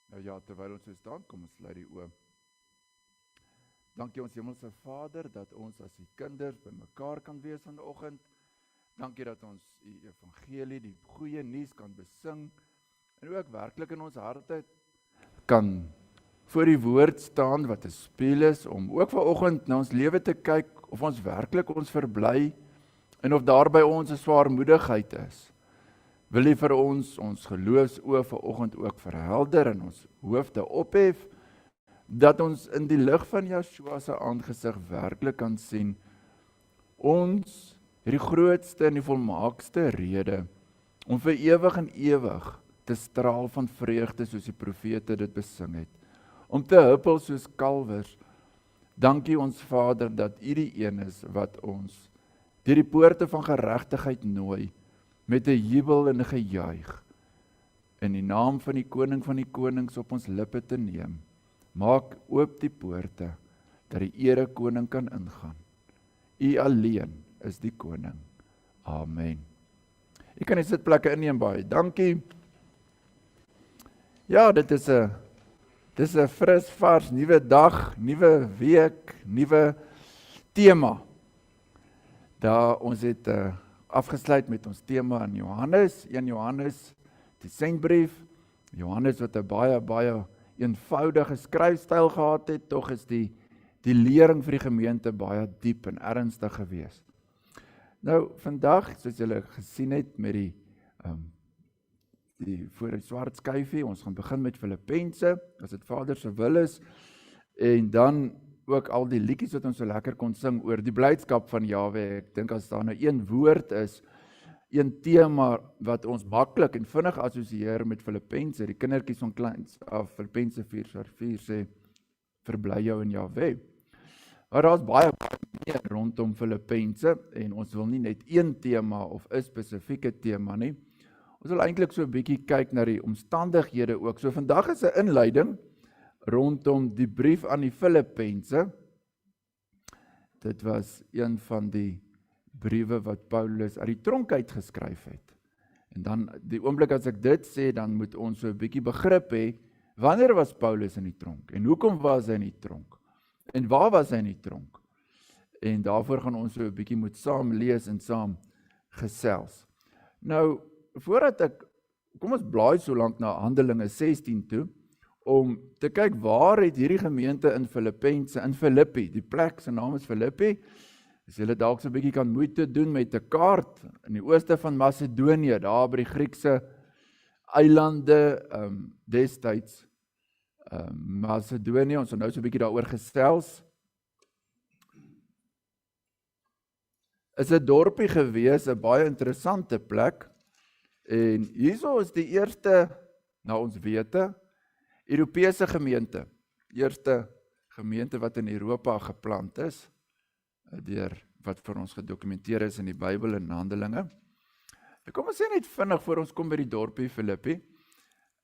Nou ja, terwyl ons so staan, kom ons sluit die oë. Dankie ons hemelse Vader dat ons as die kinders bymekaar kan wees vanoggend. Dankie dat ons die evangelie, die goeie nuus kan besing en ook werklik in ons harte kan voor die woord staan wat 'n spieël is om ook vanoggend na ons lewe te kyk of ons werklik ons verbly en of daar by ons 'n swaarmoedigheid is. Wil U vir ons geloofsoë vanoggend ook verhelder en ons hoofde ophef, dat ons in die lig van Yeshua se aangesig werklik kan sien, ons het die grootste en die volmaakste rede om vir ewig en ewig te straal van vreugde soos die profete dit besing het, om te huppel soos kalwers. Dankie ons Vader dat U die een is wat ons deur die poorte van geregtigheid nooi, met 'n jubel en 'n gejuig, in die naam van die koning van die konings op ons lippe te neem. Maak oop die poorte, dat die ere koning kan ingaan. U alleen is die koning. Amen. Ek kan die sitplekke inneem baie. Dankie. Ja, dit is 'n fris, vars, nuwe dag, nuwe week, nuwe tema. Daar ons het afgesluit met ons tema in Johannes, 1 Johannes, die sendbrief. Johannes wat 'n baie eenvoudige skryfstyl gehad het, tog is die lering vir die gemeente baie diep en ernstig geweest. Nou, vandag, soos julle gesien het met die voor die swart skyfie, ons gaan begin met Filippense, as dit Vader se wil is, en dan ook al die liedjies wat ons so lekker kon sing oor die blydskap van Jahwe. Ek dink as daar nou een woord is, een tema wat ons maklik en vinnig assosieer met Filippense, die kindertjies van kleins af, Filippense 4:4 sê, verbly jou in Jahwe. Maar daar is baie meer rondom Filippense, en ons wil nie net een tema of 'n spesifieke tema nie. Ons wil eintlik so 'n bietjie kyk na die omstandighede ook. So vandag is 'n inleiding rondom die brief aan die Filippense. Dit was een van die briewe wat Paulus uit die tronk uit geskryf het. En dan, die oomblik as ek dit sê, dan moet ons so 'n bietjie begrip hê, wanneer was Paulus in die tronk? En hoekom was hy in die tronk? En waar was hy in die tronk? En daarvoor gaan ons so 'n bietjie moet saam lees en saam gesels. Nou, voordat kom ons blaai so lank na Handelinge 16 toe, om te kyk waar het hierdie gemeente in Filippense, in Filippi, die plek se naam is Filippi, as julle dalk so 'n bietjie kan moeite doen met 'n kaart, in die ooste van Macedonië, daar by die Griekse eilande, destyds, Macedonië, ons gaan nou so 'n bietjie daaroor gesels, is 'n dorpie gewees, 'n baie interessante plek, en hierso is die eerste, na ons wete, Europese gemeente, eerste gemeente wat in Europa geplant is, deur wat vir ons gedokumenteer is in die Bybel en Handelinge. Kom ons sê net vinnig voor ons kom by die dorpie Filippi.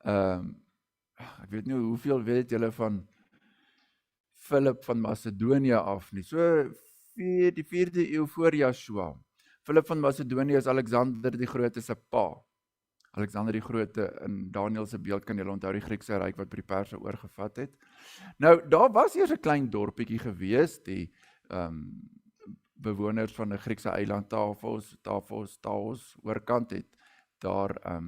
Ek weet nie hoeveel weet julle van Philip van Macedonië af nie. So die 4de eeu voor Yeshua. Philip van Macedonië is Alexander die Grote se pa. Alexander die Grote in Daniël se beeld, kan julle onthou, die Griekse ryk wat by die Perse oorgevat het. Nou, daar was eers 'n klein dorpietjie gewees, die bewoners van 'n Griekse eiland Tafos oorkant het daar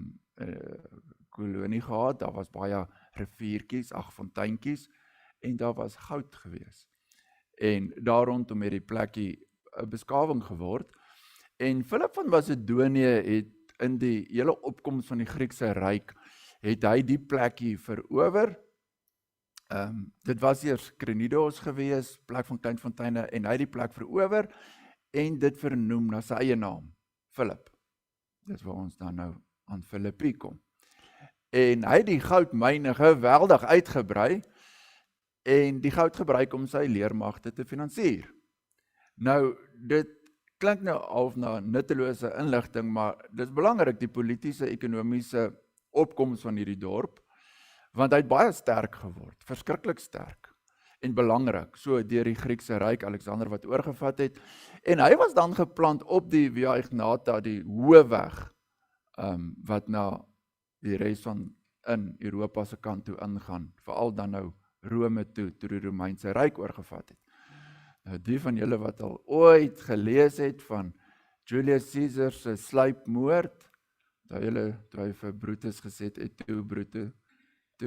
kolonie gehad. Daar was baie riviertjies, fonteintjies, en daar was goud gewees. En daar rondom het die plekkie 'n beskawing geword. En Philip van Macedonië het in die hele opkoms van die Griekse ryk, het hy die plekkie verower. Dit was eers Krenidos gewees, plek van Kleinfonteine, en hy het die plek verower, en dit vernoem na sy eie naam, Philip. Dis waar ons dan nou aan Filippi kom. En hy het die goudmyne geweldig uitgebrei, en die goud gebruik om sy leermagte te finansier. Nou, dit klink nou half na nuttelose inligting, maar dit is belangrik, die politiese, ekonomiese opkoms van hierdie dorp, want hy het baie sterk geword, verskriklik sterk, en belangrik, so deur die Griekse ryk, Alexander wat oorgevat het, en hy was dan geplant op die Via Ignata, die hoë weg, wat na die res van in Europa se kant toe ingaan, veral dan nou Rome toe die Romeinse Ryk oorgevat het. Nou die van julle wat al ooit gelees het van Julius Caesar se sluipmoord, toe hy vir Brutus gesê het, toe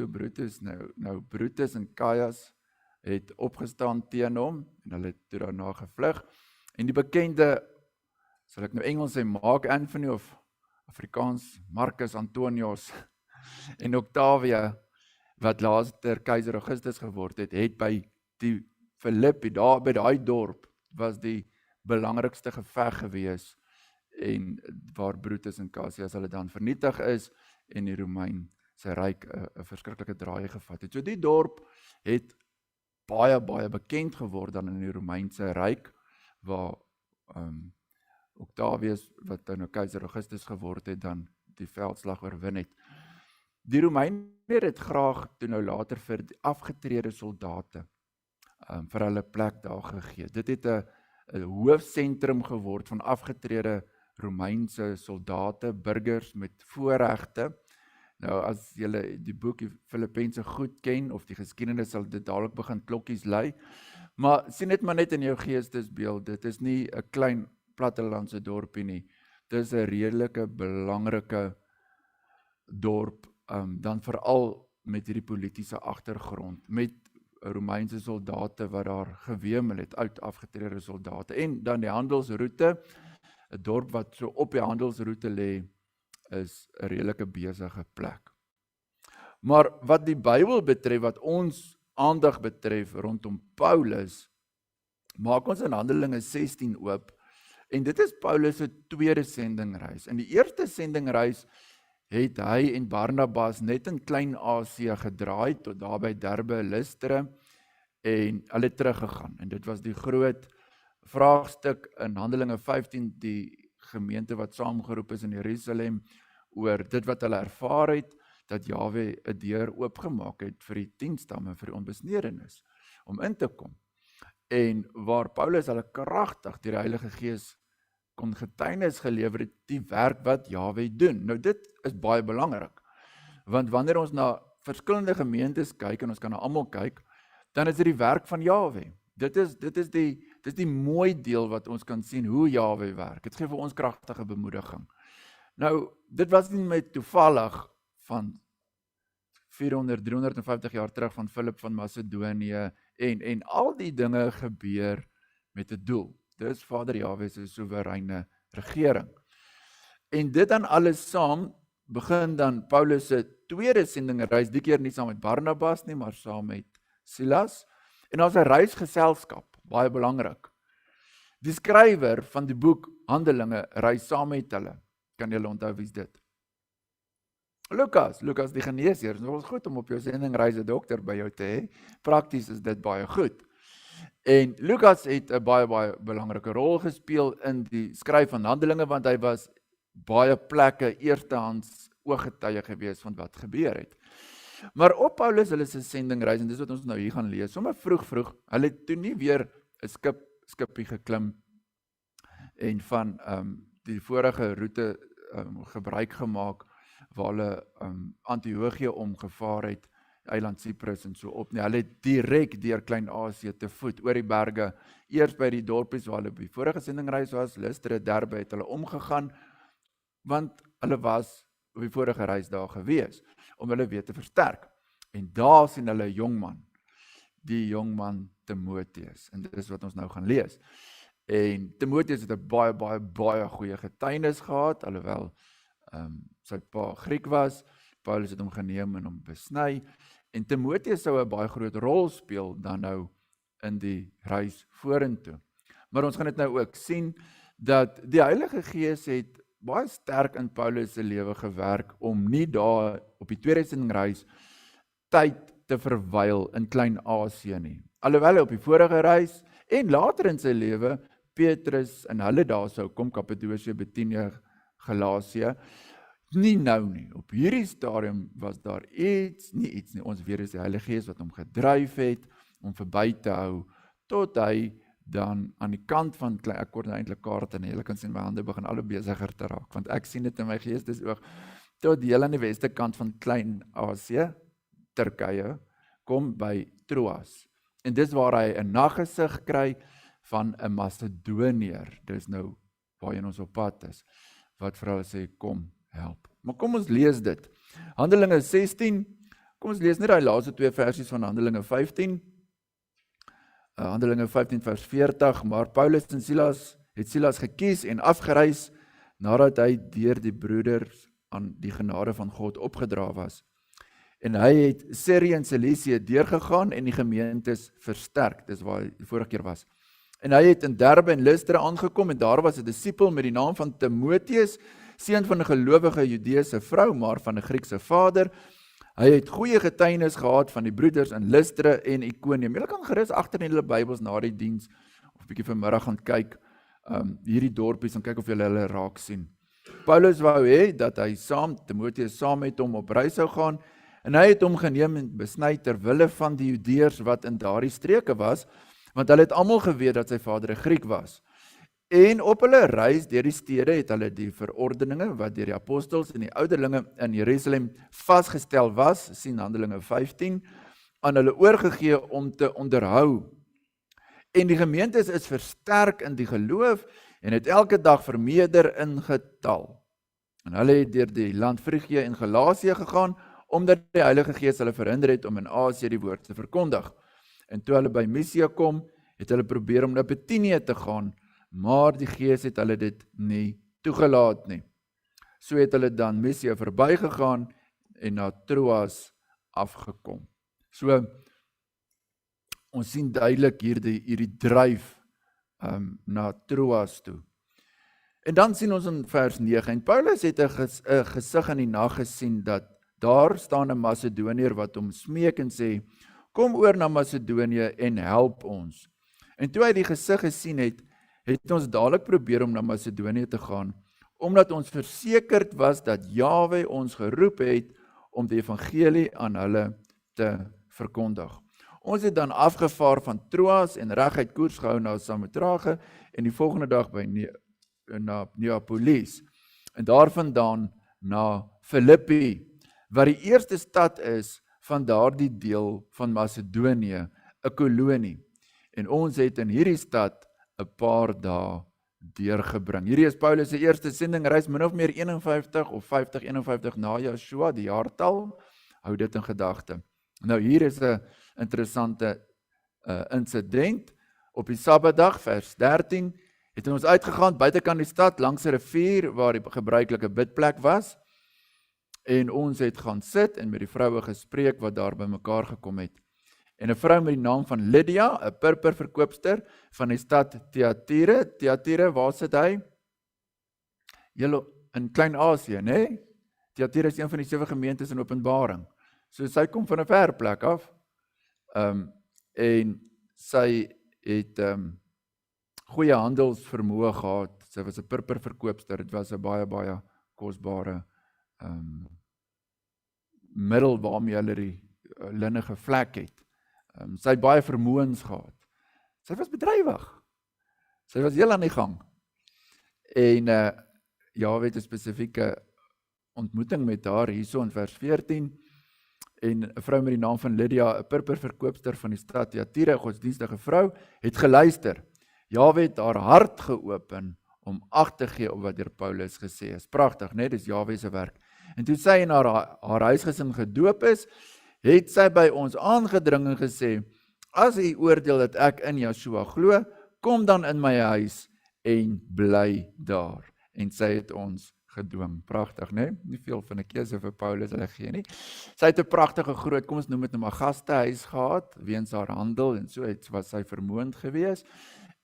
Brutus, nou Brutus en Caius het opgestaan teen hom, en hulle het toe daarna gevlug, en die bekende, sal ek nou Engels sê, Mark Antony of Afrikaans, Marcus Antonius en Octavia, wat later keizer Augustus geword het by die Philippi, daar by daai dorp, was die belangrikste geveg gewees, en waar Brutus en Cassius hulle dan vernietig is, en die Romeinse Ryk 'n verskriklike draai gevat het. So die dorp het baie bekend geword dan in die Romeinse Ryk, waar Octavius, wat nou keizer Augustus geword het, dan die veldslag oorwin het. Die Romeine het graag toe nou later vir die afgetrede soldate vir hulle plek daar gegee. Dit het 'n hoofsentrum geword van afgetrede Romeinse soldate, burgers met voorregte. Nou as julle die boek die Filippense goed ken, of die geskiedenis, sal dit dadelik begin klokkies lui. Maar sien dit maar net in jou geestesbeeld, dit is nie 'n klein plattelandse dorpie nie. Dit is 'n redelike belangrike dorp, dan veral met hierdie politiese agtergrond, met Romeinse soldate wat daar gewemel het, uit afgetrede soldate, en dan die handelsroete, 'n dorp wat so op die handelsroete lê, is 'n redelike besige plek. Maar wat die Bybel betref, wat ons aandag betref rondom Paulus, maak ons in Handelinge 16 oop, en dit is Paulus se tweede sendingreis. In die eerste sendingreis het hy en Barnabas net in Klein-Asië gedraai, tot daar by Derbe, Lystra, en hulle teruggegaan. En dit was die groot vraagstuk in Handelinge 15, die gemeente wat saamgeroep is in Jerusalem, oor dit wat hulle ervaar het, dat Jahwe 'n deur oopgemaak het vir die 10 stamme, vir die onbesnedenis, om in te kom. En waar Paulus hulle kragtig deur die Heilige Gees kon getuienis gelewer het, die werk wat Jahwe doen. Nou dit is baie belangrik, want wanneer ons na verskillende gemeentes kyk, en ons kan na almal kyk, dan is dit die werk van Jahwe. Dit is die mooi deel wat ons kan sien, hoe Jahwe werk. Dit gee vir ons kragtige bemoediging. Nou, dit was nie met toevallig van 350 jaar terug van Philip van Macedonië, en al die dinge gebeur met 'n doel. Dis Vader Jahwe se soewereine regering. En dit dan alles saam, begin dan Paulus se tweede sendingreis, die keer nie saam met Barnabas nie, maar saam met Silas, en daar's 'n reisgeselskap, baie belangrik. Die skrywer van die boek Handelinge reis saam met hulle. Kan julle onthou wie's dit? Lukas die geneesheer. Dit is goed om op jou sendingreis 'n dokter by jou te hê. Prakties is dit baie goed. En Lukas het 'n baie belangrike rol gespeel in die skryf van Handelinge, want hy was baie plekke eerstehands ooggetuie gewees van wat gebeur het. Maar op Paulus hulle se sendingreis, en dis wat ons nou hier gaan lees, sommer vroeg, hulle het toe nie weer 'n skipie geklim en van die vorige roete gebruik gemaak, waar hulle Antiochië omgevaar het, eiland Cyprus en so op nie. Hulle het direk deur Klein-Asië te voet, oor die berge, eers by die dorpies waar hulle by die vorige sendingreis was, Lystra, Derbe, het hulle omgegaan, want hulle was op die vorige reis daar gewees, om hulle weer te versterk. En daar sien hulle 'n jongman, die jongman Timoteus, en dit is wat ons nou gaan lees. En Timoteus het 'n baie goeie getuienis gehad, alhoewel sy pa Griek was. Paulus het hom geneem en hom besny, en Timoteus sou 'n baie groot rol speel dan nou in die reis vorentoe. Maar ons gaan dit nou ook sien, dat die Heilige Gees het baie sterk in Paulus se lewe gewerk, om nie daar op die tweede sendingreis tyd te verwyl in Klein-Asië nie. Alhoewel hy op die vorige reis, en later in sy lewe, Petrus en hulle daar sou kom, Kappadosie, Bitinië, Galasië, nie nou nie. Op hierdie stadium was daar iets nie, ons weet is die Heilige Gees wat hom gedryf het, om verby te hou, tot hy dan aan die kant van, ek word nou eintlik kaart en julle kan sien my hande begin al hoe besigger te raak, want ek sien dit in my geestesoog, tot heel aan die weste kant van Klein-Asië, Turkye, kom by Troas. En dis waar hy 'n nagesig kry van 'n Macedoniër. Dis nou waarheen ons op pad is, wat vir hulle sê, kom help. Maar kom ons lees dit. Handelinge 16, kom ons lees net die laaste 2 versies van Handelinge 15. Handelinge 15 vers 40, maar Paulus en Silas het Silas gekies en afgereis, nadat hy deur die broeders aan die genade van God opgedra was. En hy het Sirië en Cilicië deurgegaan en die gemeentes versterk, dis waar hy die vorige keer was. En hy het in Derbe en Lystra aangekom en daar was 'n disipel met die naam van Timoteus, seun van 'n gelowige Judeese vrou, maar van 'n Griekse vader. Hy het goeie getuienis gehad van die broeders in Lystra en Ikonium. Julle kan gerus agter in julle Bybels na die diens of 'n bietjie vanmiddag gaan kyk, hierdie dorpies en kyk of julle hulle raak sien. Paulus wou hê dat hy Timoteus saam met hom op reis sou gaan, en hy het hom geneem en besny ter wille van die Judeërs wat in daardie streke was, want hulle het almal geweet dat sy vader 'n Griek was. En op hulle reis deur die stede het hulle die verordeninge wat deur die apostels en die ouderlinge in Jerusalem vasgestel was, sien Handelinge 15, aan hulle oorgegee om te onderhou. En die gemeentes is versterk in die geloof en het elke dag vermeerder in getal. En hulle het deur die land Frigië en Galasië gegaan, omdat die Heilige Gees hulle verhinder het om in Asië die woord te verkondig. En toe hulle by Mysia kom, het hulle probeer om na Bitinië te gaan, maar die Gees het hulle dit nie toegelaat nie. So het hulle dan Mysia verbygegaan en na Troas afgekom. So, ons sien duidelik hierdie dryf na Troas toe. En dan sien ons in vers 9, en Paulus het 'n gesig in die nag gesien, dat daar staan 'n Macedoniër wat hom smeek en sê, kom oor na Macedonië en help ons. En toe hy die gesig gesien het, het ons dadelik probeer om na Macedonië te gaan, omdat ons versekerd was dat Jahwe ons geroep het om die evangelie aan hulle te verkondig. Ons het dan afgevaar van Troas en reguit koers gehou na Samotrage en die volgende dag na Neapolis en daarvandaan na Filippi, wat die eerste stad is van daardie deel van Macedonië, 'n kolonie. En ons het in hierdie stad 'n paar dae deurgebring. Hierdie is Paulus se eerste sendingreis, min of meer 51 of 51 na Joshua, die jaartal, hou dit in gedagte. Nou hier is 'n interessante insident. Op die Sabbatdag, vers 13, het ons uitgegaan buitekant die stad langs 'n rivier waar die gebruikelike bidplek was. En ons het gaan sit en met die vroue gespreek wat daar by mekaar gekom het. En 'n vrou met die naam van Lydia, 'n purperverkoopster van die stad Thyatira. Thyatira, waar sit hy? Julle in Klein-Asië, né? Thyatira is een van die 7 gemeentes in Openbaring. So sy kom van 'n ver plek af. En sy het goeie handelsvermoë gehad. Sy was 'n purperverkoopster. Dit was 'n baie kosbare middel waarmee hulle die linne gevlek het. Sy het baie vermoëns gehad. Sy was bedrywig. Sy was heel aan die gang. En Jahwe het 'n spesifieke ontmoeting met haar hierso in vers 14. En 'n vrou met die naam van Lydia, 'n purperverkoopster van die stad Thyatira, 'n godsdienstige vrou, het geluister. Jahwe het haar hart geopen om ag te gee op wat deur Paulus gesê is. Pragtig, né? Dis Jahwe se werk. En toe sy in haar huisgesin gedoop is, het sy by ons aangedring en gesê, as u oordeel dat ek in Joshua glo, kom dan in my huis en bly daar. En sy het ons gedwing. Pragtig, né? Nie veel van 'n keuse vir Paulus hulle gee nie. Sy het 'n pragtige groot, kom ons noem dit 'n gastehuis gehad, weens haar handel en so was sy vermoënd geweest.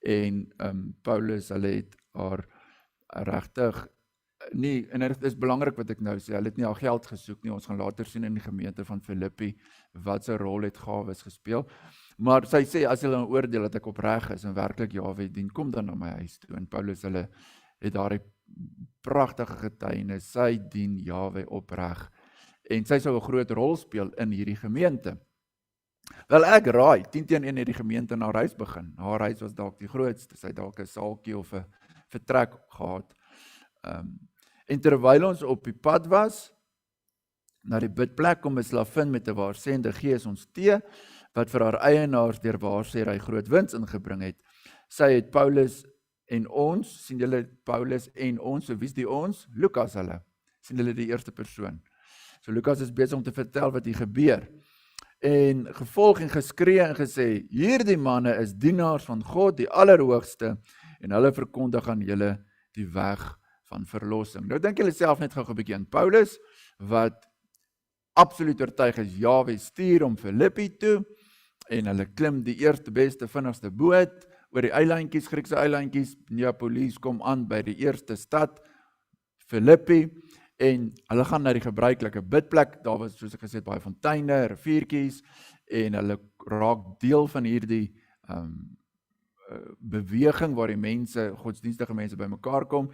En Paulus, hulle het haar regtig nie, en dit is belangrik wat ek nou sê, hulle het nie haar geld gesoek nie. Ons gaan later sien in die gemeente van Filippi wat sy rol het gawes gespeel. Maar sy sê, as hulle 'n oordeel dat ek opreg is en werklik Jahwe dien, kom dan na my huis toe. En Paulus, hulle het daardie pragtige getuienis, sy dien Jahwe opreg. En sy sou 'n groot rol speel in hierdie gemeente. Wel, ek raai, 10-1 het die gemeente in haar huis begin. Haar huis was dalk die grootste, sy het dalk 'n saaltjie of 'n vertrek gehad. En terwyl ons op die pad was, na die bidplek kom 'n slavin met 'n waarsêende gees ons tee, wat vir haar eienaars deur waarsêery groot wins ingebring het. Sy het Paulus en ons, sien julle Paulus en ons, so wie's die ons? Lukas hulle, sien julle die eerste persoon. So Lukas is besig om te vertel wat hier gebeur. En gevolg en geskree en gesê, hierdie manne is dienaars van God, die Allerhoogste, en hulle verkondig aan julle die weg van verlossing. Nou dink julle self net gou 'n bietjie aan Paulus, wat absoluut oortuig is, Jahwe stuur om Filippi toe, en hulle klim die eerste, beste, vinnigste boot, oor die eilandjies, Griekse eilandjies, Neapolis kom aan by die eerste stad, Filippi, en hulle gaan na die gebruikelike bidplek, daar was soos ek gesê baie fonteine, riviertjies, en hulle raak deel van hierdie beweging waar die mense, godsdienstige mense bymekaar kom,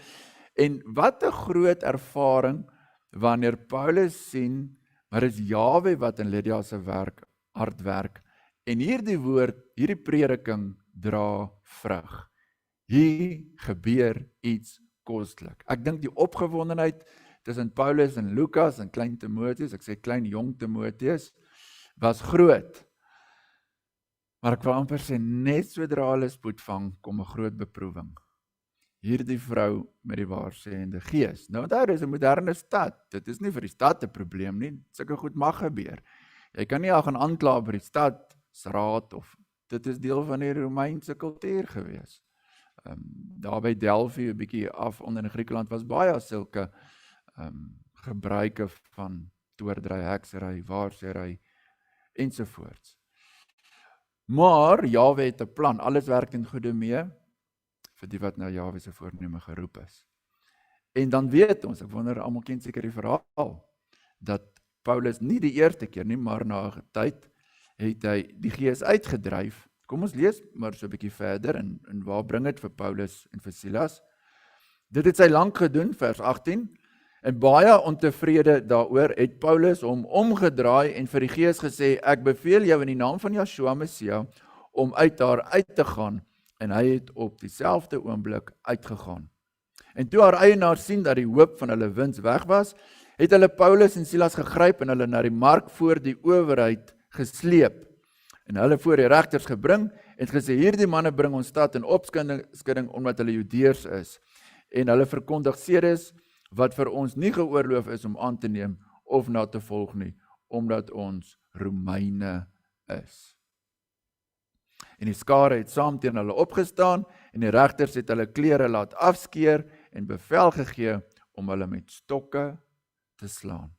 en wat 'n groot ervaring wanneer Paulus sien, maar is Jahwe wat in Lydia se werk, hard werk, en hierdie woord, hierdie prediking dra vrug. Hier gebeur iets kostelik. Ek dink die opgewondenheid tussen Paulus en Lukas en klein Timoteus, ek sê klein jong Timoteus, was groot. Maar ek wil amper sê, net sodra hulle spoed vang, kom 'n groot beproewing. Hierdie vrou met die waarsêende gees. Nou onthou, dis 'n moderne stad. Dit is nie vir die stad 'n probleem nie. Sulke goed mag gebeur. Jy kan nie al gaan aankla by die stadsraad of dit is deel van die Romeinse kultuur gewees. Daar by Delphi, 'n bietjie af onder in Griekeland, was baie sulke gebruike van toordery, heksery, waarsêery ensovoorts. Maar Jahwe het 'n plan, alles werk ten goeie mee vir die wat na Jahwe se voorneme geroep is. En dan weet ons, ek wonder, almal ken seker die verhaal, dat Paulus nie die eerste keer nie, maar na 'n tyd het hy die gees uitgedryf. Kom ons lees maar so 'n bietjie verder, en waar bring dit vir Paulus en vir Silas? Dit het sy lank gedoen, vers 18, en baie ontevrede daaroor het Paulus hom omgedraai en vir die gees gesê, ek beveel jou in die naam van Yeshua Messia om uit daar uit te gaan, en hy het op dieselfde oomblik uitgegaan. En toe haar eienaars sien dat die hoop van hulle wins weg was, het hulle Paulus en Silas gegryp en hulle na die mark voor die owerheid gesleep, en hulle voor die regters gebring, en gesê, hierdie manne bring ons stad in opskudding omdat hulle Judeërs is, en hulle verkondig sedes wat vir ons nie geoorloof is om aan te neem of na te volg nie, omdat ons Romeine is. En die skare het saam teen hulle opgestaan, en die regters het hulle klere laat afskeer en bevel gegee om hulle met stokke te slaan.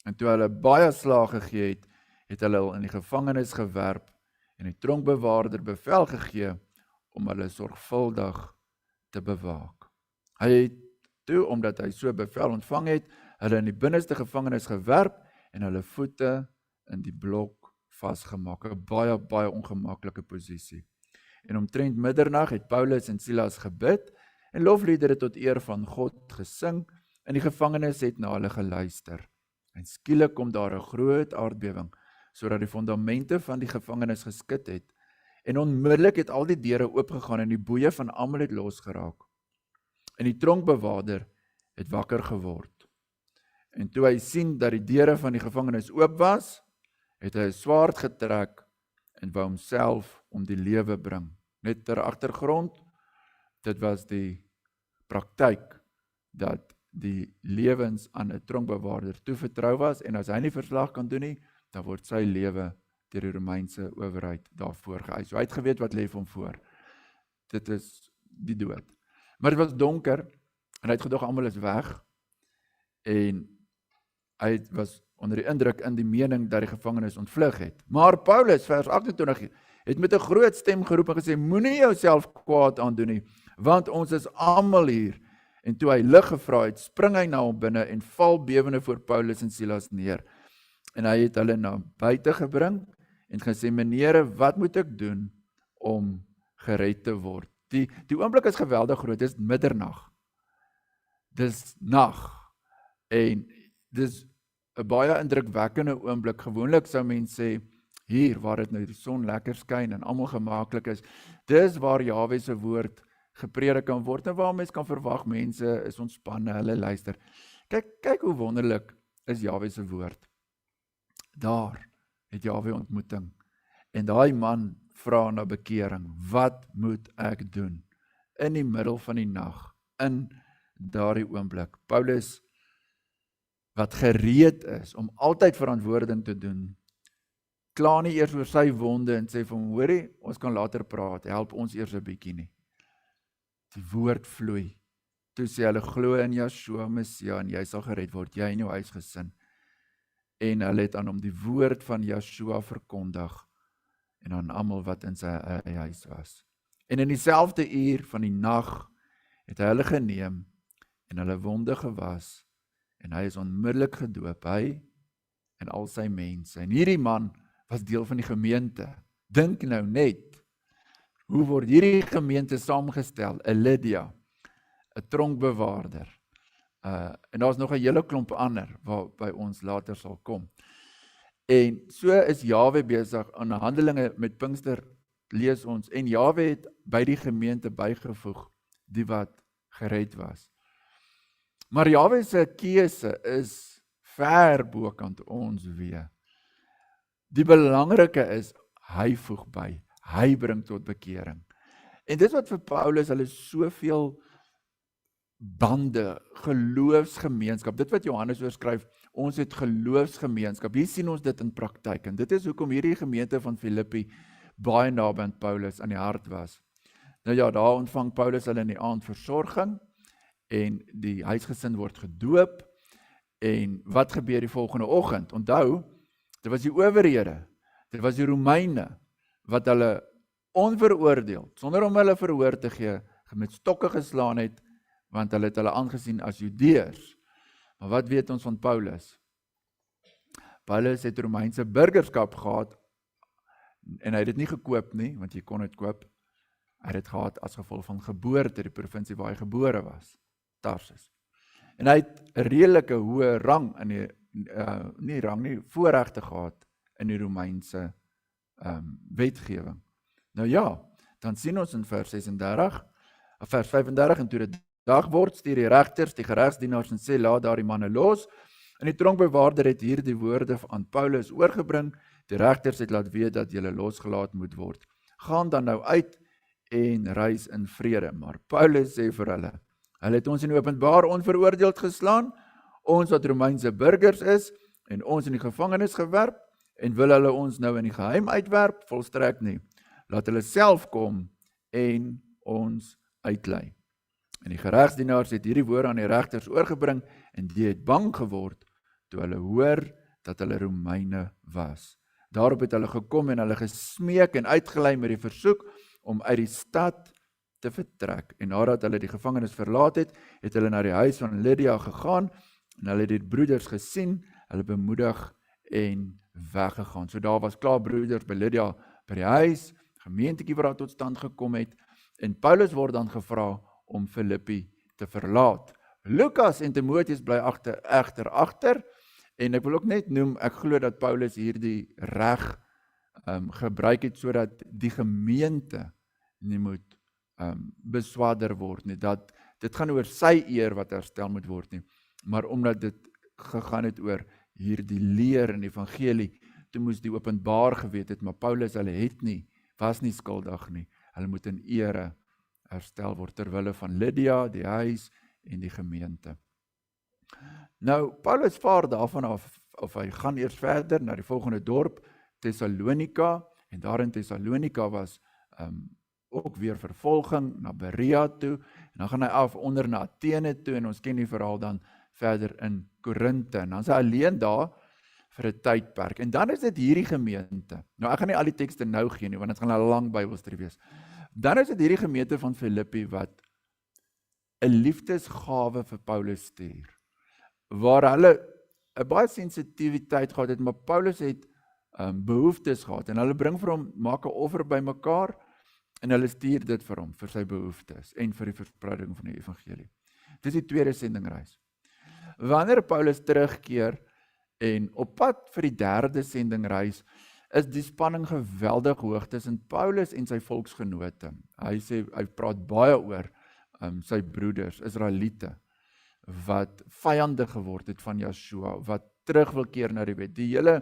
En toe hulle baie slae gegee het, het hulle in die gevangenis gewerp, en die tronkbewaarder bevel gegee om hulle sorgvuldig te bewaak. Hy het toe, omdat hy so bevel ontvang het, hulle in die binneste gevangenis gewerp en hulle voete in die blok vasgemaak. 'n baie ongemaklike posisie. En omtrent middernag het Paulus en Silas gebid en lofliedere tot eer van God gesing, en die gevangenis het na hulle geluister. En skielik kom daar 'n groot aardbewing, sodat die fondamente van die gevangenis geskit het, en onmiddellik het al die deure oopgegaan en die boeye van almal het losgeraak. En die tronkbewaarder het wakker geword. En toe hy sien dat die deure van die gevangenis oop was, het hy 'n swaard getrek en wou homself om die lewe bring. Net ter agtergrond, dit was die praktyk dat die lewens aan 'n tronkbewaarder toevertrou was, en as hy nie verslag kan doen nie, dan word sy lewe deur die Romeinse owerheid daarvoor geëis. So hy het geweet wat lê vir hom voor. Dit is die dood. Maar dit was donker, en hy het gedog almal is weg, en hy was onder die indruk in die mening dat die gevangenes ontvlug het. Maar Paulus, vers 28, het met 'n groot stem geroep en gesê, moenie jouself kwaad aandoen nie, want ons is almal hier. En toe hy lig gevra het, spring hy na hom binne en val bewende voor Paulus en Silas neer. En hy het hulle na buite gebring en gesê, menere, wat moet ek doen om gered te word? Die oomblik is geweldig groot, dis middernag. Dis nag. En dis 'n baie indrukwekkende oomblik. Gewoonlik sou mense sê, hier waar dit nou die son lekker skyn en almal gemaklik is, dis waar Jahwe se woord gepredik kan word, en waar mens kan verwag mense is ontspanne, hulle luister. Kyk hoe wonderlik is Jahwe se woord. Daar het Jahwe ontmoeting. En daai man vra na bekering, wat moet ek doen? In die middel van die nag, in daardie oomblik. Paulus, wat gereed is om altyd verantwoording te doen, kla nie eers oor sy wonde en sê vir hom, hoorie, ons kan later praat, help ons eers 'n bietjie nie. Die woord vloei. Toe sê hulle, glo in Yeshua Messia en jy sal gered word, jy en jou huisgesin. En hulle het aan hom die woord van Yeshua verkondig en aan almal wat in sy huis was. En in dieselfde uur van die nag het hy hulle geneem en hulle wonde gewas en hy is onmiddellik gedoop, hy en al sy mense. En hierdie man was deel van die gemeente. Dink nou net, hoe word hierdie gemeente saamgestel? 'n Lydia, 'n tronkbewaarder, en daar's nog 'n hele klomp ander waarby ons later sal kom. En so is Jahwe besig aan Handelinge met Pinkster, lees ons, en Jahwe het by die gemeente bygevoeg die wat gered was. Maar Jahwe se keuse is ver bokant ons weer. Die belangrike is, hy voeg by, hy bring tot bekering. En dis wat vir Paulus, hulle soveel bande, geloofsgemeenskap, dit wat Johannes oorskryf, ons het geloofsgemeenskap, hier sien ons dit in praktyk, en dit is hoekom hierdie gemeente van Filippi baie naby aan Paulus aan die hart was. Nou ja, daar ontvang Paulus hulle in die aand versorging, en die huisgesin word gedoop, en wat gebeur die volgende oggend? Onthou, dit was die owerhede, dit was die Romeine, wat hulle onveroordeeld, sonder om hulle verhoor te gee, met stokke geslaan het, want hulle het hulle aangesien as Judeërs. Maar wat weet ons van Paulus? Paulus het Romeinse burgerskap gehad, en hy het dit nie gekoop nie, want jy kon dit koop, hy het dit gehad as gevolg van geboorte, die provinsie waar hy gebore was, Tarsus. En hy het 'n redelike hoë rang, in die, voorregte gehad in die Romeinse wetgewing. Nou ja, dan sien ons in vers 35, en toe dit dag word, stuur die regters, die geregsdienaars en sê, laat daardie manne los. En die tronkbewaarder het hier die woorde aan Paulus oorgebring, die regters het laat weet dat julle losgelaat moet word. Gaan dan nou uit en reis in vrede. Maar Paulus sê vir hulle het ons in openbaar onveroordeeld geslaan, ons wat Romeinse burgers is, en ons in die gevangenis gewerp, en wil hulle ons nou in die geheim uitwerp? Volstrek nie. Laat hulle self kom en ons uitlei. En die geregsdienaars het hierdie woorde aan die regters oorgebring, en die het bang geword, toe hulle hoor dat hulle Romeine was. Daarop het hulle gekom en hulle gesmeek en uitgelei met die versoek om uit die stad te vertrek. En nadat hulle die gevangenis verlaat het, het hulle na die huis van Lydia gegaan, en hulle het die broeders gesien, hulle bemoedig en weggegaan. So daar was klaar broeders by Lydia by die huis, gemeentetjie wat daar tot stand gekom het, en Paulus word dan gevra om Filippi te verlaat. Lukas en Timotheus bly egter agter, en ek wil ook net noem, ek glo dat Paulus hierdie reg gebruik het, sodat die gemeente nie moet beswadder word nie, dat dit gaan oor sy eer wat herstel moet word nie, maar omdat dit gegaan het oor hierdie leer in die evangelie, toe moes die openbaar geweet het, maar Paulus, hulle was nie skuldig nie, hulle moet in ere herstel word, terwille van Lydia, die huis en die gemeente. Nou, Paulus vaar daarvan af, of hy gaan eers verder na die volgende dorp, Thessalonika, en daar in Thessalonika was ook weer vervolging na Berea toe, en dan gaan hy af onder na Athene toe, en ons ken die verhaal dan verder in Korinthe, en dan is hy alleen daar vir 'n tydperk, en dan is dit hierdie gemeente, nou ek gaan nie al die tekste nou gee nie, want dit gaan 'n lang Bybelstudie wees, dan is dit hierdie gemeente van Filippi wat 'n liefdesgawe vir Paulus stuur, waar hulle 'n baie sensitiwiteit gehad het, maar Paulus het behoeftes gehad, en hulle bring vir hom, maak 'n offer by mekaar, en hulle stuur dit vir hom, vir sy behoeftes, en vir die verspreiding van die evangelie. Dit is die tweede sendingreis. Wanneer Paulus terugkeer, en op pad vir die derde sendingreis, is die spanning geweldig hoog tussen Paulus en sy volksgenote. Hy praat baie oor sy broeders, Israeliete, wat vyande geword het van Yeshua, wat terug wil keer na die wet. Die hele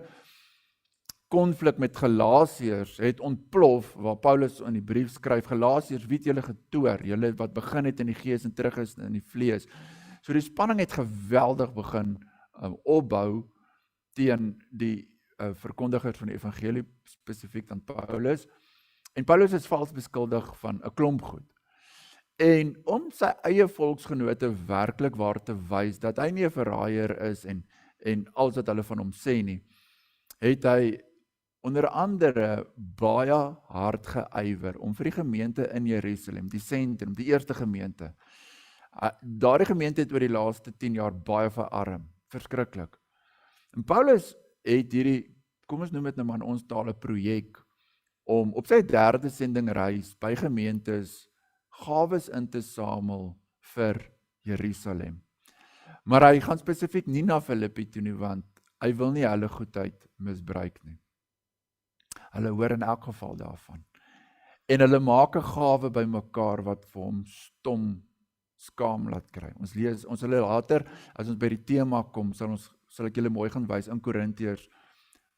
konflik met Galasiërs het ontplof, waar Paulus in die brief skryf, Galasiërs, wie het julle getoor, julle wat begin het in die gees en terug is in die vlees. So die spanning het geweldig begin opbou teen die verkondigers van die evangelie, spesifiek dan Paulus, en Paulus is vals beskuldig van 'n klomp goed. En om sy eie volksgenote werklik waar te wys, dat hy nie 'n verraaier is en alles wat hulle van hom sê nie, het hy onder andere baie hard geywer om vir die gemeente in Jerusalem, die sentrum, die eerste gemeente, daardie gemeente het oor die laaste 10 jaar baie verarm, verskriklik. En Paulus het hierdie, kom ons noem dit nou maar in ons taal 'n projek, om op sy 3de sendingreis by gemeentes gawes in te samel vir Jerusalem. Maar hy gaan spesifiek nie na Filippi toe nie, want hy wil nie hulle goedheid misbruik nie. Hulle hoor in elk geval daarvan. En hulle maak 'n gawe by mekaar wat vir hom stom skaam laat kry. Ons sal later, as ons by die tema kom, sal ek julle mooi gaan wys in Korintiërs,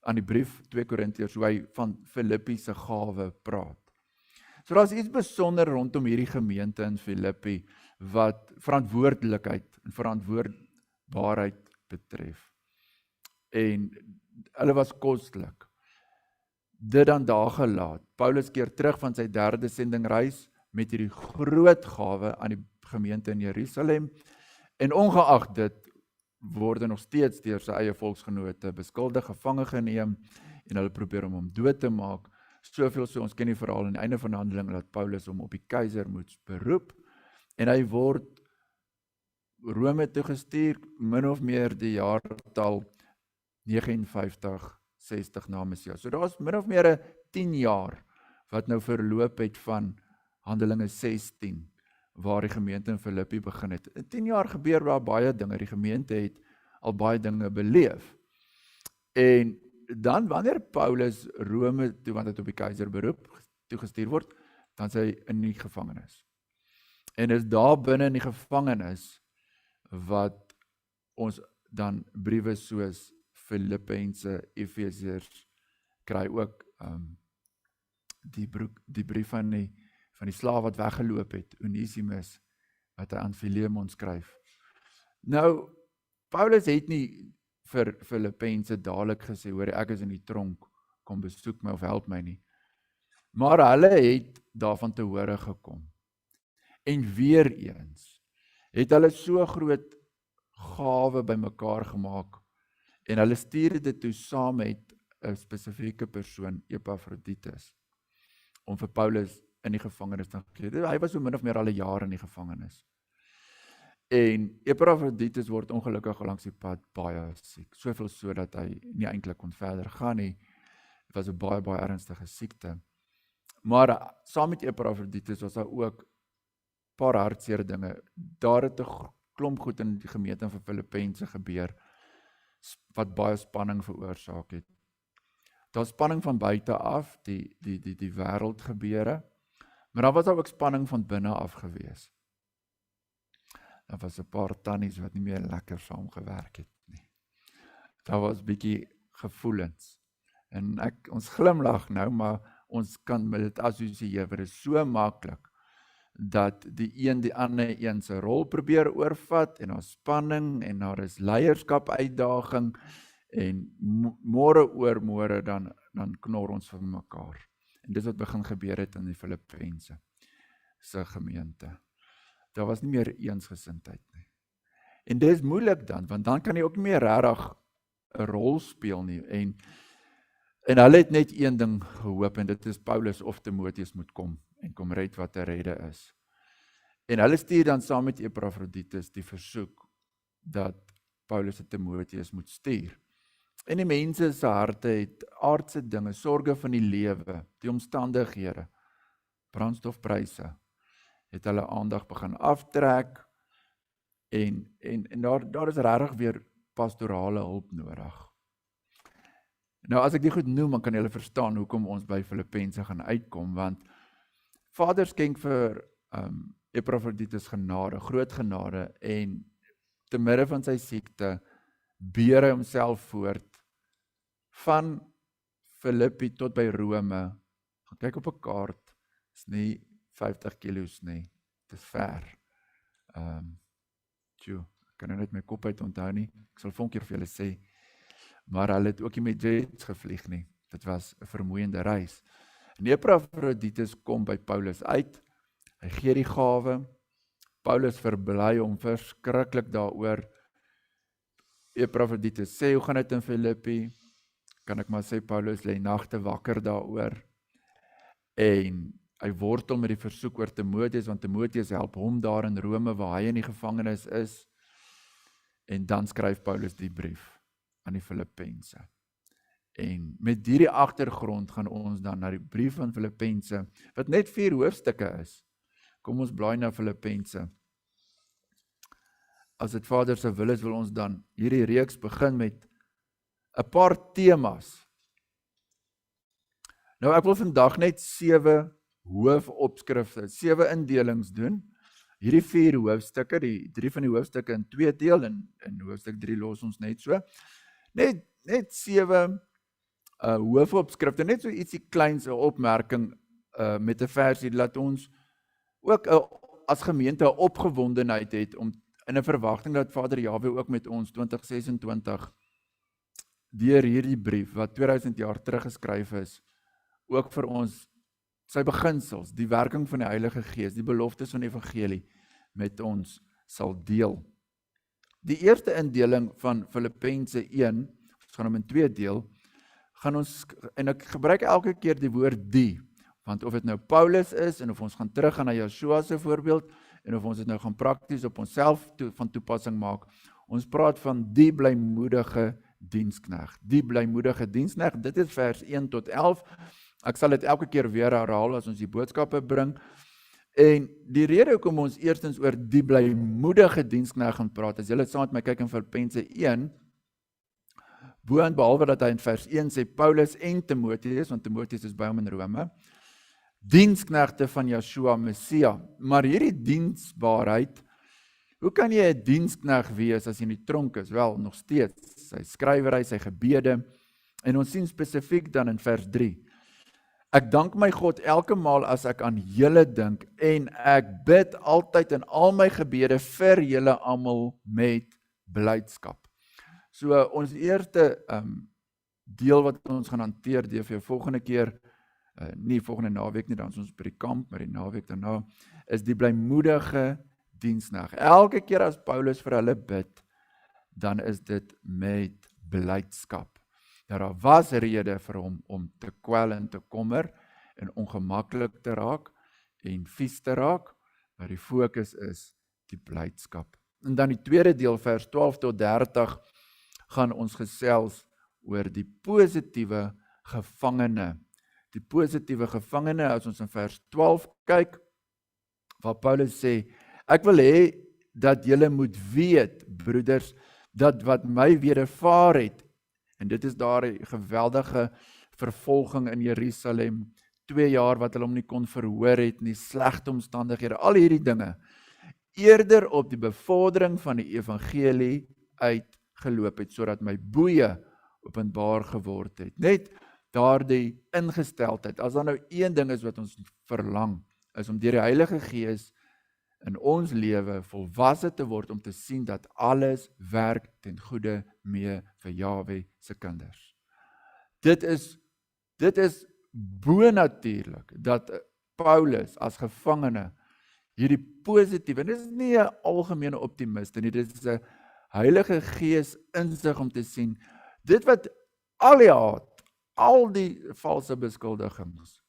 aan die brief 2 Korintiërs, hoe hy van Filippi se gawe praat. So daar is iets besonder rondom hierdie gemeente in Filippi, wat verantwoordelikheid en verantwoordbaarheid betref. En hulle was kostelik. Dit dan daar gelaat. Paulus keer terug van sy 3de sendingreis met hierdie groot gawe aan die gemeente in Jerusalem, en ongeag dit word nog steeds deur sy eie volksgenote beskuldig, gevange geneem, en hulle probeer hom dood te maak. Soveel so, ons ken die verhaal aan die einde van die handeling, dat Paulus hom op die keiser moet beroep, en hy word Rome toegestuur, min of meer die jaartal 59, 60 na Messias. So daar is min of meer 10 jaar, wat nou verloop het van Handelinge 16, waar die gemeente in Filippi begin het. In 10 jaar gebeur daar baie dinge, die gemeente het al baie dinge beleef. En dan wanneer Paulus Rome toe, want het op die keiser beroep, toegestuur word, dan is hy in die gevangenis. En is daar binne in die gevangenis, wat ons dan briewe soos Filippense, Efesiërs, kry ook die brief van die slaaf wat weggeloop het, Onesimus, wat hy aan Filemon skryf. Nou, Paulus het nie vir Filippense dadelik gesê, hoor, ek is in die tronk, kom besoek my of help my nie. Maar hulle het daarvan te hore gekom. En weer eens, het hulle so groot gawe by mekaar gemaak, en hulle stuur dit toe saam met 'n spesifieke persoon, Epaphroditus, om vir Paulus in die gevangenis te gee. Hy was so min of meer al 'n jaar in die gevangenis. En Epaphroditus word ongelukkig langs die pad baie siek. Soveel so dat hy nie eintlik kon verder gaan nie. Dit was 'n baie ernstige siekte. Maar saam met Epaphroditus was daar ook paar hartseer dinge. Daar het 'n klomp goed in die gemeente van Filippense gebeur, wat baie spanning veroorsaak het. Daar spanning van buite af, die wêreld gebeure, maar daar was ook spanning van binne af gewees. Daar was 'n paar tannies wat nie meer lekker saamgewerk het nie. Daar was bietjie gevoelens. En ons glimlag nou, maar ons kan met dit assosieer, dit is so maklik, dat die een die ander een se rol probeer oorvat, en daar is spanning, en daar is leierskap uitdaging, en môre oor môre dan knor ons vir mekaar. En dis wat begin gebeur het in die Filippense se gemeente. Daar was nie meer eensgesindheid nie. En dit is moeilik dan, want dan kan jy ook nie meer regtig 'n rol speel nie. En hulle het net een ding gehoop, en dit is Paulus of Timoteus moet kom en kom red wat te redde is. En hulle stuur dan saam met Epaphroditus die versoek dat Paulus en Timoteus moet stuur. En die mense se harte het aardse dinge, sorge van die lewe, die omstandighede, brandstofpryse, het hulle aandag begin aftrek, en daar is regtig weer pastorale hulp nodig. Nou as ek dit goed noem, dan kan julle verstaan hoekom ons by Filippense gaan uitkom, want Vader skenk vir Epaphroditus genade, groot genade, en te midde van sy siekte beer hy homself voort, van Filippi tot by Rome, gaan kyk op 'n kaart, is nie 50 kilos nie, dit is ver. Ek kan nou net my kop uit onthou nie, ek sal volgende keer vir julle sê, maar hulle het ook nie met jets gevlieg nie, dit was 'n vermoeiende reis. En Epafroditus kom by Paulus uit, hy gee die gawe, Paulus verbly hom verskriklik daaroor. Epafroditus sê, hoe gaan dit in Filippi? Kan ek maar sê, Paulus lê nagte wakker daaroor. En hy wortel met die versoek oor Timoteus, want Timoteus help hom daar in Rome, waar hy in die gevangenis is. En dan skryf Paulus die brief aan die Filippense. En met hierdie agtergrond gaan ons dan na die brief van Filippense, wat net 4 hoofstukke is. Kom ons blaai na Filippense. As dit Vader se wil is, wil ons dan hierdie reeks begin met 'n paar temas. Nou ek wil vandag net 7 hoofopskrifte, 7 indelings doen. Hierdie 4 hoofstukke, die 3 van die hoofstukke in 2 deel, en in hoofstuk 3 los ons net so. Net 7 hoofopskrifte, net so ietsie kleins, 'n opmerking met 'n versie, laat ons ook as gemeente 'n opgewondenheid het om in 'n verwagting dat Vader Jahwe ook met ons 2026 deur hierdie brief wat 2000 jaar terug geskryf is, ook vir ons sy beginsels, die werking van die Heilige Gees, die beloftes van die evangelie met ons sal deel. Die eerste indeling van Filippense 1, ons gaan hom in 2 deel, gaan ons, en ek gebruik elke keer die woord die, want of dit nou Paulus is, en of ons gaan teruggaan na Joshua se voorbeeld, en of ons dit nou gaan prakties op onsself van toepassing maak, ons praat van die blymoedige diensknegt. Die blymoedige diensknegt, dit is vers 1 tot 11, ek sal dit elke keer weer herhaal as ons die boodskappe bring, en die rede hoekom ons eerstens oor die blymoedige diensknegt gaan praat, as julle saam met my kyk in Filippense 1, bo en behalwe dat hy in vers 1 sê, Paulus en Timoteus, want Timoteus is by hom in Rome, diensknegte van Yeshua Messia, maar hierdie diensbaarheid, hoe kan jy 'n diensknegt wees as jy in die tronk is? Wel, nog steeds, sy skrywery, sy gebede, en ons sien spesifiek dan in vers 3, ek dank my God elke maal as ek aan julle dink, en ek bid altyd in al my gebede vir julle almal met blydskap. So ons eerste deel wat ons gaan hanteer, die vir jou volgende keer, nie volgende naweek nie, dan is ons by die kamp, maar die naweek daarna, is die blymoedige diensknegt. Elke keer as Paulus vir hulle bid, dan is dit met blydskap. Daar was rede vir hom om te kwel en te kommer, en ongemaklik te raak, en vies te raak, maar die fokus is die blydskap. En dan die tweede deel, vers 12 tot 30, gaan ons gesels oor die positiewe gevangene. Die positiewe gevangene, as ons in vers 12 kyk, waar Paulus sê, ek wil hê dat julle moet weet, broeders, dat wat my wedervaar het, en dit is daar 'n geweldige vervolging in Jerusalem, 2 jaar wat hulle hom nie kon verhoor het nie, slegte omstandighede, al hierdie dinge, eerder op die bevordering van die evangelie uitgeloop het, sodat my boeye openbaar geword het. Net daardie ingesteldheid, as daar nou een ding is wat ons verlang, is om deur die Heilige Gees in ons lewe volwasse te word, om te sien dat alles werk ten goeie mee vir Jahwe se kinders. Dit is bonatuurlik, dat Paulus as gevangene hierdie positiewe, en dit is nie 'n algemene optimiste nie, dit is 'n Heilige Gees insig om te sien, dit wat al die haat, al die valse beskuldigings,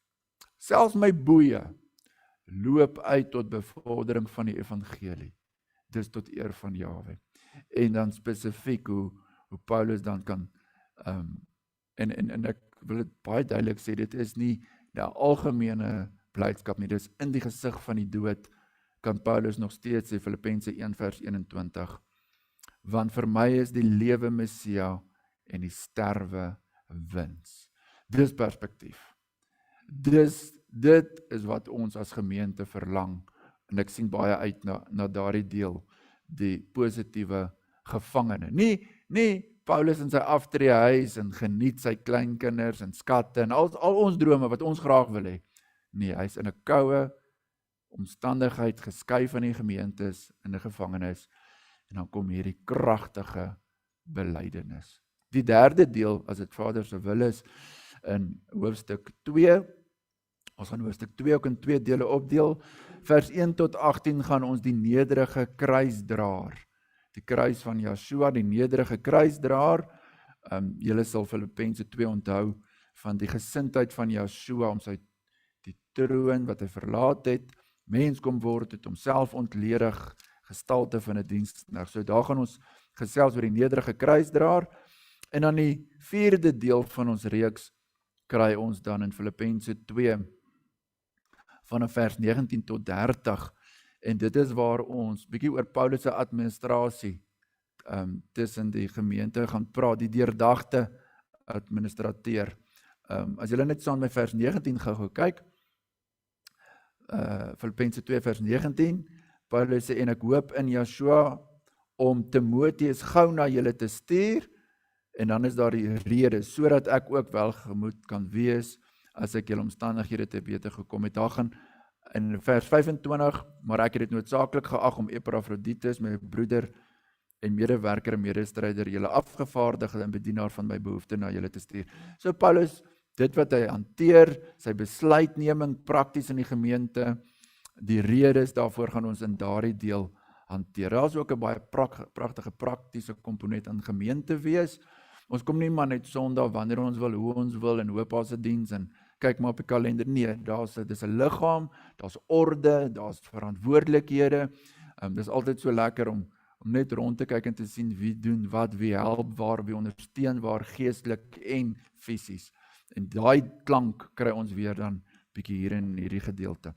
selfs my boeye, loop uit tot bevordering van die evangelie. Dis tot eer van Jahwe. En dan spesifiek hoe Paulus dan kan, en ek wil dit baie duidelik sê, dit is nie die algemene blydskap nie, dis in die gesig van die dood, kan Paulus nog steeds sê, Filippense 1 vers 21, want vir my is die lewe Messia en die sterwe wins. Dis perspektief. Dit is wat ons as gemeente verlang, en ek sien baie uit na daardie deel, die positiewe gevangene. Nie Nie Paulus in sy aftreehuis en geniet sy kleinkinders en skatte en al ons drome wat ons graag wil hê. Nee, hy's in 'n koue omstandigheid geskei van die gemeentes in 'n gevangenis en dan kom hierdie kragtige belydenis. Die derde deel, as dit Vader se wil is, in hoofstuk 2, ons gaan hoofstuk 2 ook in 2 dele opdeel. Vers 1 tot 18 gaan ons die nederige kruisdraer, die kruis van Yeshua, die nederige kruisdraer. Julle sal Filippense 2 onthou van die gesindheid van Yeshua om die troon wat hy verlaat het, mens kom word, het homself ontledig, gestalte van 'n diensknegt. So daar gaan ons gesels oor die nederige kruisdraer. En dan die 4de deel van ons reeks kry ons dan in Filippense 2 vanaf vers 19 tot 30. En dit is waar ons bietjie oor Paulus se administrasie tussen die gemeente gaan praat, die deurdagte administrateur. As julle net saam met vers 19 gou kyk, Filippense 2 vers 19, Paulus sê, en ek hoop in Yeshua om Timoteus gou na julle te stuur, en dan is daar die rede, sodat ek ook welgemoed kan wees, as ek julle omstandighede te wete gekom het. Daar gaan in vers 25, maar ek het dit noodsaaklik geag om Epaphroditus, my broeder en medewerker en medestryder, julle afgevaardigde en bedienaar van my behoefte na julle te stuur. So Paulus, dit wat hy hanteer, sy besluitneming prakties in die gemeente, die redes daarvoor gaan ons in daardie deel hanteer. Daar is ook 'n baie pragtige praktiese komponent aan gemeente wees. Ons kom nie maar net Sondag wanneer ons wil, hoe ons wil en hoop as 'n diens en kyk maar op die kalender. Nee, dis 'n liggaam, daar's orde, daar's verantwoordelikhede. Dis altyd so lekker om net rond te kyk en te sien wie doen wat, wie help waar, wie ondersteun waar, geestelik en fisies. En daai klank kry ons weer dan bietjie hier in hierdie gedeelte.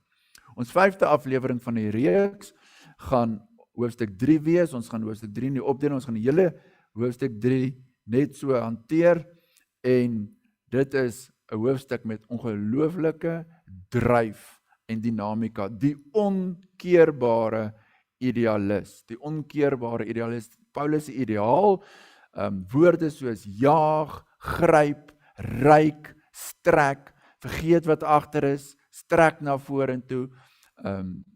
Ons 5de aflewering van die reeks gaan hoofstuk 3 wees. Ons gaan hoofstuk 3 nie opdeel, ons gaan die hele hoofstuk 3 net so hanteer, en dit is 'n hoofstuk met ongelooflike dryf en dinamika, die onkeerbare idealis, Paulus se ideaal, woorde soos jaag, gryp, ryk, strek, vergeet wat agter is, strek na vorentoe.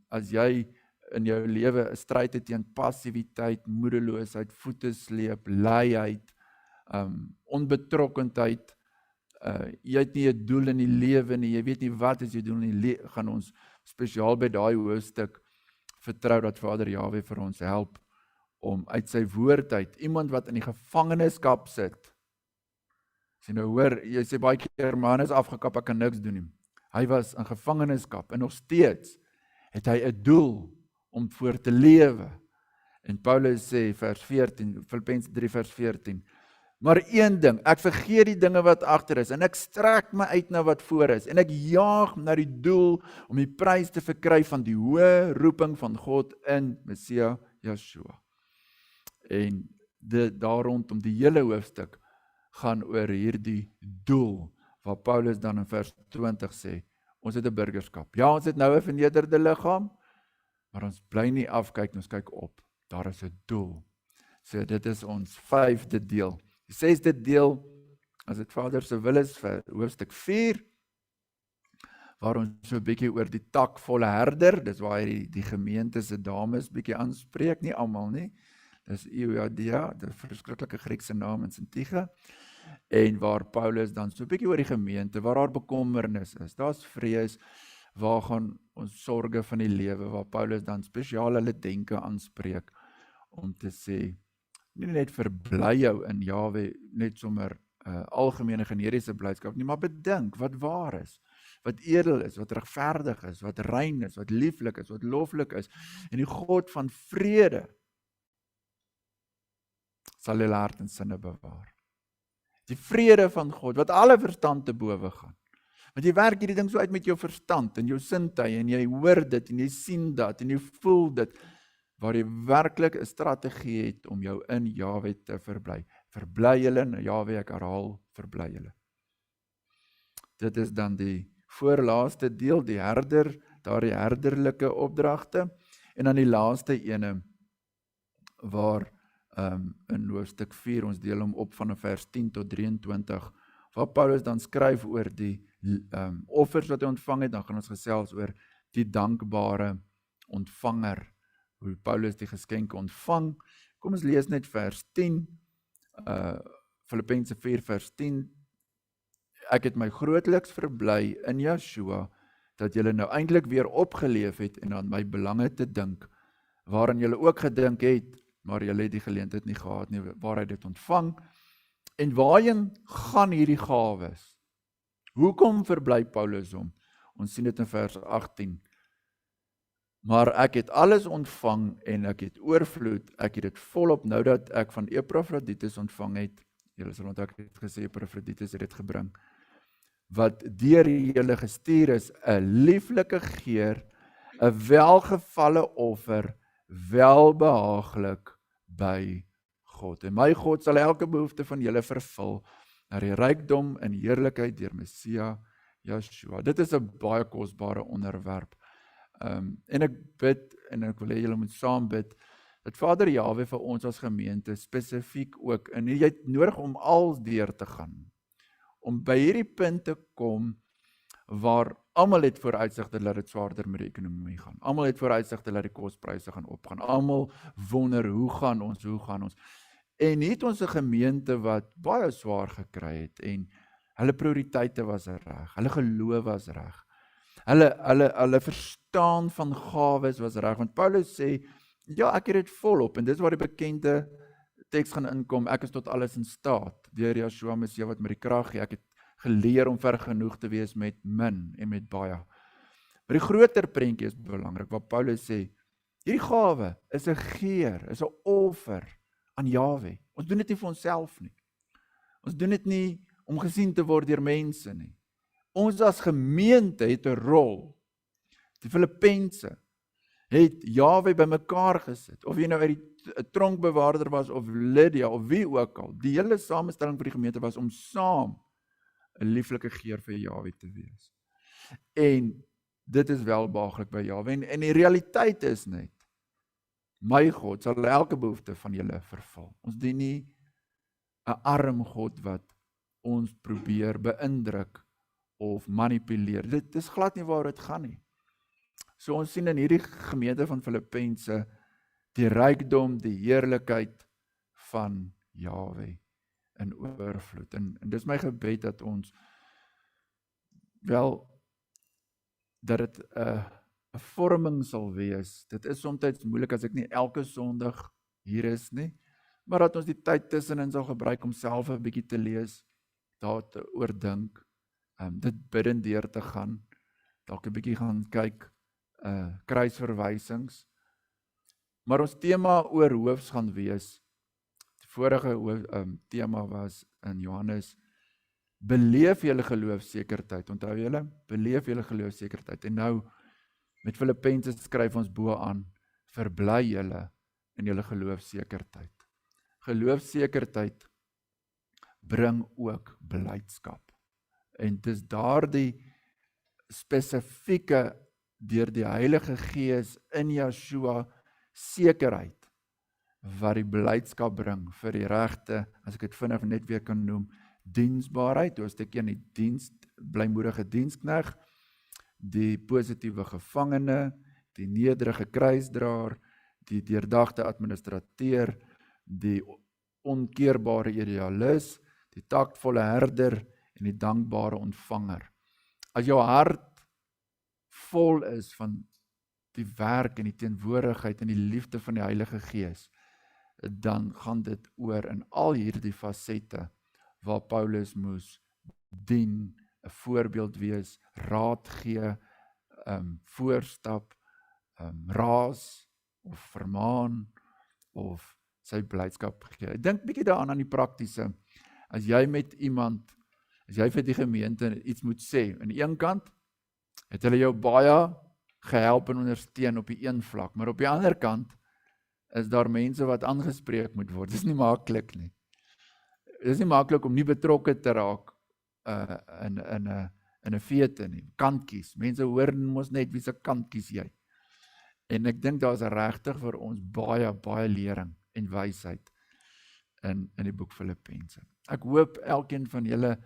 As jy in jou lewe 'n stryd het teen passiwiteit, moedeloosheid, voete sleep, luiheid, onbetrokkenheid, jy het nie 'n doel in die lewe nie, jy weet nie wat is jou doel in die lewe, gaan ons spesiaal by daai hoofstuk vertrou dat Vader Jahwe vir ons help om uit sy woord uit, iemand wat in die gevangenskap sit, sê nou hoor, jy sê baie keer, man is afgekap, ek kan niks doen nie. Hy was in gevangenskap en nog steeds het hy 'n doel om voor te lewe. En Paulus sê vers 14, Filippense 3 vers 14, maar een ding, ek vergeet die dinge wat agter is en ek strek my uit na wat voor is en ek jaag na die doel om die prys te verkry van die hoë roeping van God in Messia Yeshua. En daar rondom die hele hoofstuk gaan oor hierdie doel, waar Paulus dan in vers 20 sê, ons het 'n burgerskap. Ja, ons het nou 'n vernederde liggaam, maar ons bly nie afkyk, ons kyk op. Daar is 'n doel. So dit is ons 5de deel. Die 6de deel, as dit Vader se wil is, vir hoofstuk 4, waar ons so 'n bietjie oor die takvolle herder, dis waar hy die gemeente se dames bietjie aanspreek, nie almal nie. Dis Euodia, die verskriklike Griekse naam in Sintige, en waar Paulus dan so 'n bietjie oor die gemeente, waar daar bekommernis is, daar's vrees, waar gaan ons sorge van die lewe, waar Paulus dan spesiaal hulle denke aanspreek, om te sê, nie net verbly jou in Jahwe, net sommer algemene generiese blydskap nie, maar bedink wat waar is, wat edel is, wat regverdig is, wat rein is, wat lieflik is, wat loflik is, en die God van vrede sal julle hart en sinne bewaar. Die vrede van God, wat alle verstand te bowe gaan. Want jy werk hierdie ding so uit met jou verstand, en jou sintuie, en jy hoor dit, en jy sien dat, en jy voel dit, waar jy werklik 'n strategie het om jou in Jahwe te verbly. Verbly julle in Jahwe, ek herhaal, verbly julle. Dit is dan die voorlaaste deel, die herder, daar die herderlike opdragte, en dan die laaste ene, waar in hoofstuk 4, ons deel hom op van vers 10 tot 23, waar Paulus dan skryf oor die offers wat hy ontvang het, dan gaan ons gesels oor die dankbare ontvanger, hoe Paulus die geskenke ontvang. Kom ons lees net vers 10, Filippense 4 vers 10, ek het my grootliks verbly in Yeshua, dat julle nou eintlik weer opgeleef het en aan my belange te dink, waarin julle ook gedink het, maar julle het die geleentheid nie gehad nie, waar hy dit ontvang. En waarheen gaan hierdie gawes? Hoekom verbly Paulus hom? Ons sien dit in vers 18. Maar ek het alles ontvang en ek het oorvloed, ek het dit volop nou dat ek van Epaphroditus ontvang het. Julle sal onthou ek het gesê Epaphroditus het dit gebring. Wat deur julle gestuur is, 'n lieflike geur, 'n welgevalle offer, welbehaaglik by God. En my God sal elke behoefte van julle vervul, na die rykdom en heerlikheid deur Messia Yeshua. Dit is 'n baie kosbare onderwerp. En ek bid, en ek wil hê julle moet saam bid, dat Vader Jahwe vir ons as gemeente spesifiek ook, en jy het nodig om al deur te gaan, om by hierdie punt te kom, waar almal het vooruitsigte dat dit swaarder met die ekonomie gaan. Almal het vooruitsigte dat die kospryse gaan opgaan. Almal wonder, hoe gaan ons? En hier het ons 'n gemeente wat baie swaar gekry het, en hulle prioriteite was reg, hulle geloof was reg, hulle verstaan van gawes was reg, want Paulus sê, ja, ek het dit volop, en dis waar die bekende teks gaan inkom, ek is tot alles in staat, deur Yeshua Messia wat met die krag gee, ek het geleer om vergenoeg te wees met min en met baie. Maar die groter prentjie is belangrik, wat Paulus sê, hierdie gawe is 'n geur, is 'n offer aan Jahwe. Ons doen dit nie vir onsself nie. Ons doen dit nie om gesien te word deur mense nie. Ons as gemeente het 'n rol. Die Filippense het Jahwe bymekaar gesit, of jy nou uit die tronkbewaarder was, of Lydia, of wie ook al. Die hele samestelling vir die gemeente was om saam 'n lieflike geur vir Jahwe te wees. En dit is welbehaaglik by Jahwe. En die realiteit is net, my God sal elke behoefte van julle vervul. Ons dien nie 'n arm God wat ons probeer beïndruk of manipuleer. Dit is glad nie waar dit gaan nie. So ons sien in hierdie gemeente van Filippense die rykdom, die heerlikheid van Jahwe in oorvloed. En dis my gebed dat ons wel, dat dit 'n vorming sal wees. Dit is soms moeilik as ek nie elke Sondag hier is nie, maar dat ons die tyd tussenin sal gebruik om self 'n bietjie te lees, daar te oordink, dit bidend deur te gaan, dalk 'n bietjie gaan kyk, kruisverwysings. Maar ons tema oor hoofs gaan wees, die vorige tema was in Johannes, beleef julle geloofsekerheid. Onthou julle, beleef julle geloofsekerheid. En nou, met Filippense skryf ons bo aan, verbly julle in julle geloofsekerheid. Geloofsekerheid bring ook blydskap. En dis daardie spesifieke, deur die Heilige Gees in Yeshua, sekerheid, wat die blydskap bring vir die regte, as ek dit vinnig net weer kan noem, diensbaarheid, hoofstuk 1, die dienst, blymoedige dienskneg, die positiewe gevangene, die nederige kruisdraer, die deurdagte administrateur, die onkeerbare idealis, die taktvolle herder en die dankbare ontvanger. As jou hart vol is van die werk en die teenwoordigheid en die liefde van die Heilige Gees, dan gaan dit oor in al hierdie fasette waar Paulus moes dien, 'n voorbeeld wees, raad gee, voorstap, raas of vermaan of sy blydskap gee. Ek dink bietjie daaraan aan die praktiese. As jy met iemand, as jy vir die gemeente iets moet sê, aan die een kant het hulle jou baie gehelp en ondersteun op die een vlak, maar op die ander kant is daar mense wat aangespreek moet word. Dit is nie maklik nie. Dit is nie maklik om nie betrokke te raak in 'n fete nie. Kant kies. Mense hoor mos net wie se kant kies jy. En ek dink daar is regtig vir ons baie lering en wysheid in die boek Filippense. Ek hoop elkeen van julle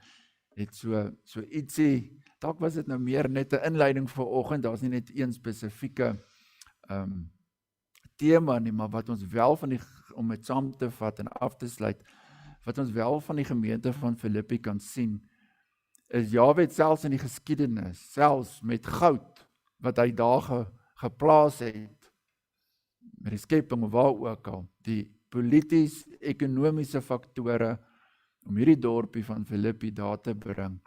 het so ietsie, dalk was dit nou meer net 'n inleiding vir oggend, daar's nie net een spesifieke tema nie, maar wat ons wel om dit saam te vat en af te sluit, wat ons wel van die gemeente van Filippi kan sien, is Jaweh het selfs in die geskiedenis, selfs met goud, wat hy daar geplaas het, met die skepping of waar ook al, die polities-ekonomiese faktore, om hierdie dorpie van Filippi daar te bring,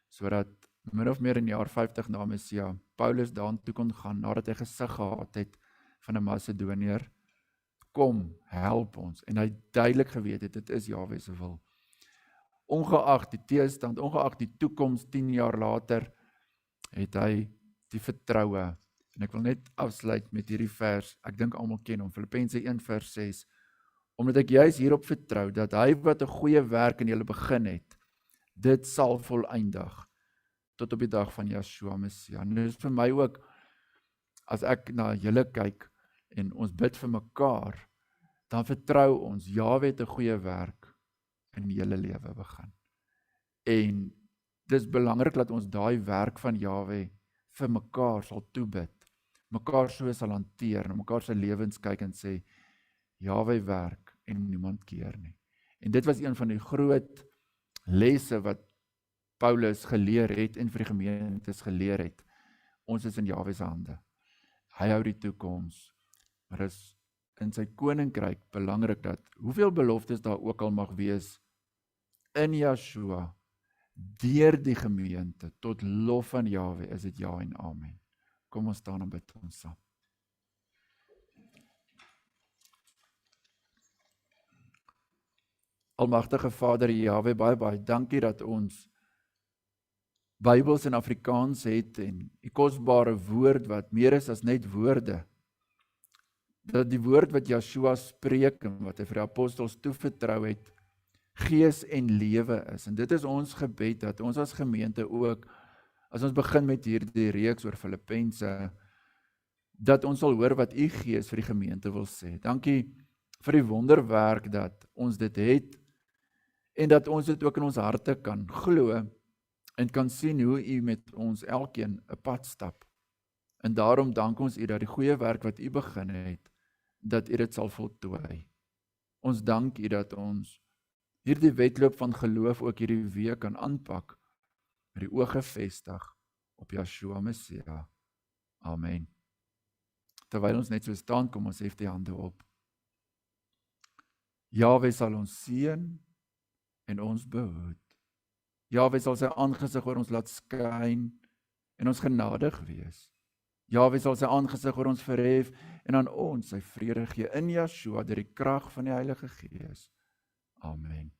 sodat min of meer in jaar 50 na Messia, Paulus daartoe kon gaan, nadat hy gesig gehad het van 'n Macedoniër, kom, help ons, en hy duidelik geweet het, dit is Jaweh se wil. Ongeag die teestand, ongeag die toekoms 10 jaar later, het hy die vertroue, en ek wil net afsluit met hierdie vers, ek dink almal ken hom, Filippense 1 vers 6, omdat ek juist hierop vertrou, dat hy wat 'n goeie werk in julle begin het, dit sal voleindig, tot op die dag van Yeshua Messia. En dit is vir my ook, as ek na julle kyk, en ons bid vir mekaar, dan vertrou ons, Jaweh het 'n goeie werk in julle lewe begin. En dis belangrik dat ons daai werk van Jaweh vir mekaar sal toebid, mekaar so sal hanteer, na mekaar se lewens kyk en sê, Jaweh werk en niemand keer nie. En dit was een van die groot lesse wat Paulus geleer het en vir die gemeentes geleer het. Ons is in Jaweh se hande. Hy hou die toekoms, maar is in sy koninkryk belangrik dat, hoeveel beloftes daar ook al mag wees, in Yeshua, deur die gemeente, tot lof van Jaweh, is dit ja en amen. Kom ons staan en bid ons saam. Almagtige Vader Jaweh, baie dankie dat ons Bybels in Afrikaans het en die kosbare woord wat meer is as net woorde. Dat die woord wat Yeshua spreek en wat hy vir die apostels toevertrou het, gees en lewe is. En dit is ons gebed dat ons as gemeente ook, as ons begin met hierdie reeks oor Filippense, dat ons sal hoor wat u gees vir die gemeente wil sê. Dankie vir die wonderwerk dat ons dit het en dat ons dit ook in ons harte kan glo en kan sien hoe u met ons elkeen 'n pad stap. En daarom dank ons u dat die goeie werk wat u begin het, dat u dit sal voltooi. Ons dank u dat ons hierdie wedloop van geloof ook hierdie week kan aanpak, met die oë gefestig op Yeshua Messia. Amen. Terwyl ons net so staan, kom ons hef die hande op. Jaweh sal ons seën en ons behoed. Jaweh sal sy aangesig oor ons laat skyn en ons genadig wees. Jaweh sal sy aangesig oor ons verhef en aan ons sy vrede gee in Yeshua deur die krag van die Heilige Gees. Amen.